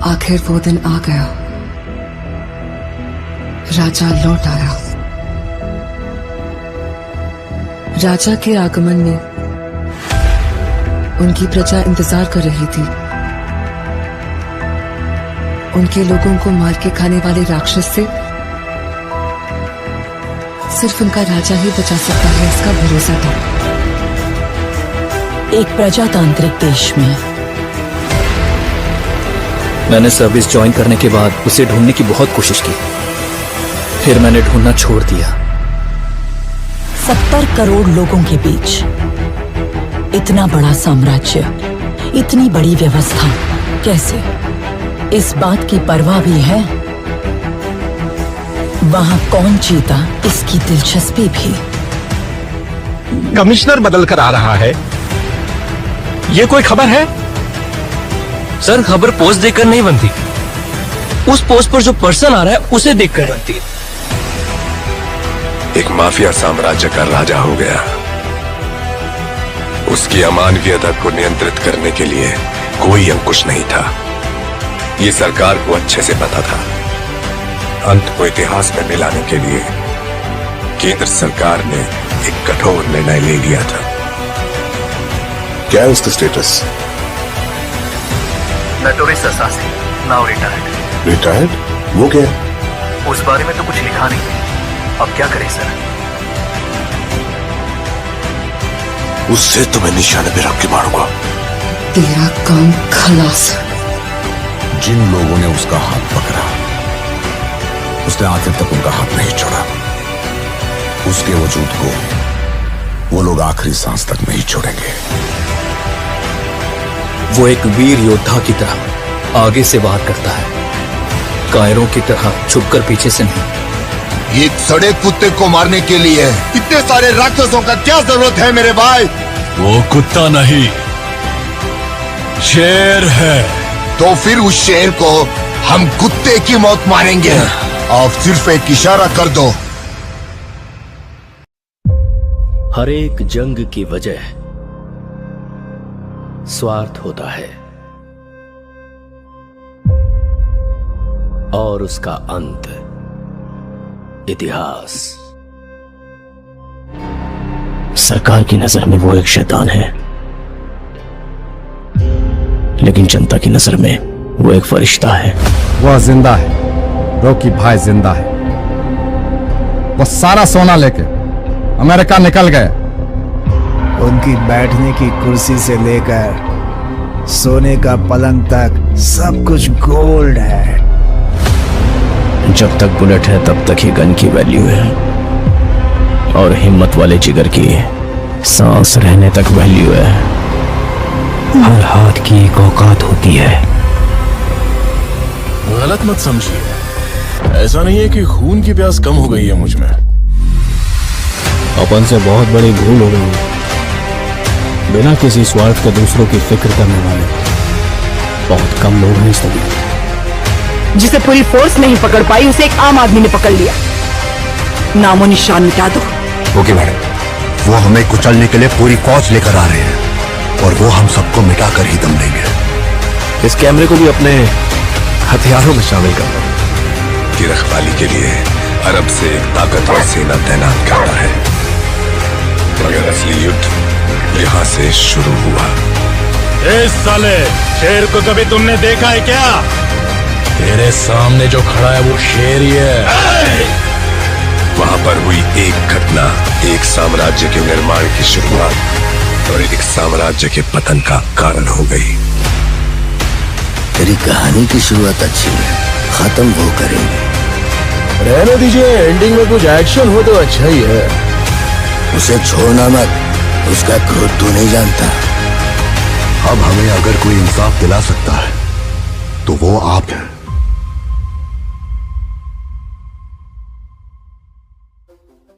आखिर वो दिन आ गया। राजा लौट आया। राजा के आगमन में उनकी प्रजा इंतजार कर रही थी। उनके लोगों को मार के खाने वाले राक्षस से सिर्फ उनका राजा ही बचा सकता है, इसका भरोसा था। एक प्रजातांत्रिक देश में मैंने सर्विस ज्वाइन करने के बाद उसे ढूंढने की बहुत कोशिश की, फिर मैंने ढूंढना छोड़ दिया। 70 करोड़ लोगों के बीच इतना बड़ा साम्राज्य, इतनी बड़ी व्यवस्था, कैसे? इस बात की परवाह भी है वहां कौन जीता, इसकी दिलचस्पी भी। कमिश्नर बदल कर आ रहा है, ये कोई खबर है? सर, खबर पोस्ट देखकर नहीं बनती, उस पोस्ट पर जो पर्सन आ रहा है उसे देखकर बनती है। एक माफिया साम्राज्य का राजा हो गया। उसकी अमानवीयता को नियंत्रित करने के लिए कोई अंकुश नहीं था। ये सरकार को अच्छे से पता था। अंत को इतिहास में मिलाने के लिए केंद्र सरकार ने एक कठोर निर्णय ले लिया था। क्या है उसका status? Notorious assassin, now retired. Retired? वो क्या? उस बारे में तो कुछ लिखा नहीं। अब क्या करें सर? उससे तो मैं निशाने पे रख के मारूंगा। तेरा काम खलास। जिन लोगों ने उसका हाथ पकड़ा, उसने आखिर तक उनका हाथ नहीं छोड़ा। उसके वजूद को वो लोग आखिरी सांस तक नहीं छोड़ेंगे। वो एक वीर योद्धा की तरह आगे से वार करता है, कायरों की तरह छुपकर पीछे से नहीं। एक सड़े कुत्ते को मारने के लिए इतने सारे राक्षसों का क्या जरूरत है मेरे भाई? वो कुत्ता नहीं, शेर है। तो फिर उस शेर को हम कुत्ते की मौत मारेंगे। आप सिर्फ एक इशारा कर दो। हर एक जंग की वजह स्वार्थ होता है और उसका अंत इतिहास। सरकार की नजर में वो एक शैतान है, लेकिन जनता की नजर में वो एक फरिश्ता है। वह जिंदा है, रॉकी भाई जिंदा है। वो सारा सोना लेके अमेरिका निकल गए। उनकी बैठने की कुर्सी से लेकर सोने का पलंग तक सब कुछ गोल्ड है। जब तक बुलेट है तब तक ही गन की वैल्यू है, और हिम्मत वाले जिगर की सांस रहने तक वैल्यू है। हर हाथ की एक औकात होती है। गलत मत समझिए, ऐसा नहीं है कि खून की प्यास कम हो गई है मुझ में। अपन से बहुत बड़ी भूल हो गई है। बिना किसी स्वार्थ के दूसरों की फिक्र करने वाले बहुत कम लोग हैं इस दुनिया। जिसे पूरी फोर्स नहीं पकड़ पाई, उसे एक आम आदमी ने पकड़ लिया। नामो निशान मिटा दो। ओके मैडम, वो हमें कुचलने के लिए पूरी फौज लेकर आ रहे हैं और वो हम सबको मिटाकर ही दम देंगे। इस कैमरे को भी अपने हथियारों में शामिल कर लो। की रखवाली के लिए अरब से एक ताकतवर सेना तैनात करता है, मगर असली युद्ध यहाँ से शुरू हुआ। इस साले शेर को कभी तुमने देखा है क्या? तेरे सामने जो खड़ा है वो शेर ही है। वहां पर हुई एक घटना एक साम्राज्य के निर्माण की शुरुआत और एक साम्राज्य के पतन का कारण हो गई। तेरी कहानी की शुरुआत अच्छी है, खत्म वो करेंगे। रहने दीजिए, एंडिंग में कुछ एक्शन हो तो अच्छा ही है। उसे छोड़ना मत, उसका क्रोध तू नहीं जानता। अब हमें अगर कोई इंसाफ दिला सकता है तो वो आप हैं।